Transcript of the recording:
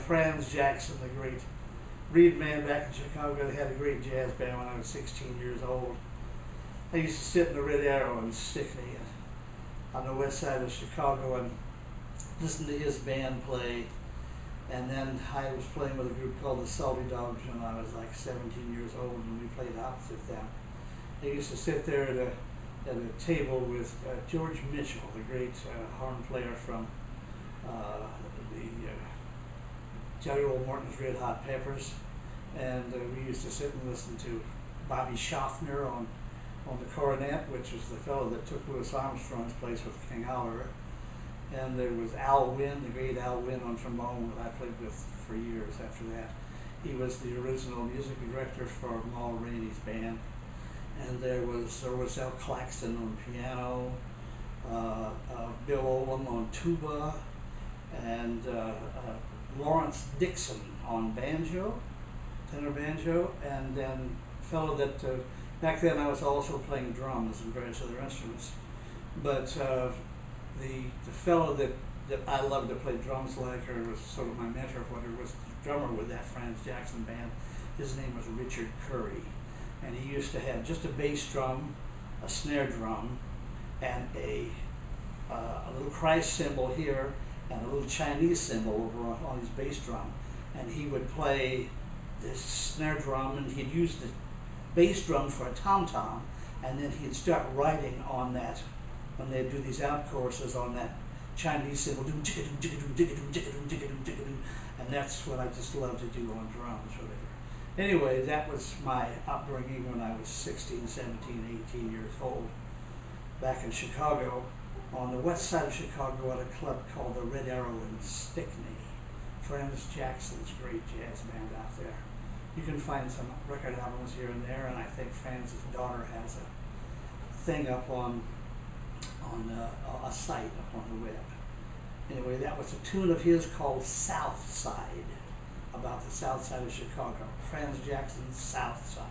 Franz Jackson, the great reed man back in Chicago. They had a great jazz band when I was 16 years old. I used to sit in the Red Arrow in Stickney on the west side of Chicago and listen to his band play. And then I was playing with a group called the Salty Dogs when I was like 17 years old, and we played opposite them. I used to sit there at a table with George Mitchell, the great horn player from the Jelly Roll Morton's Red Hot Peppers, and we used to sit and listen to Bobby Schaffner on the cornet, which was the fellow that took Louis Armstrong's place with King Oliver. And there was Al Wynn, the great Al Wynn on trombone that I played with for years after that. He was the original music director for Maul Rainey's band. And there was Al Claxton on piano, Bill Olam on tuba, and Lawrence Dixon on banjo, tenor banjo, and then a fellow that, back then I was also playing drums and various other instruments. But the fellow that I loved to play drums like, or was sort of my mentor, whatever, was the drummer with that Franz Jackson band. His name was Richard Curry. And he used to have just a bass drum, a snare drum, and a little Christ cymbal here, and a little Chinese cymbal over on his bass drum. And he would play this snare drum, and he'd use the bass drum for a tom-tom, and then he'd start writing on that, when they'd do these out choruses on that Chinese cymbal, and that's what I just loved to do on drums, whatever. Anyway, that was my upbringing when I was 16, 17, 18 years old, back in Chicago, on the west side of Chicago at a club called the Red Arrow in Stickney. Franz Jackson's great jazz band out there. You can find some record albums here and there, and I think Franz's daughter has a thing up on a site up on the web. Anyway, that was a tune of his called South Side, about the south side of Chicago. Franz Jackson's South Side.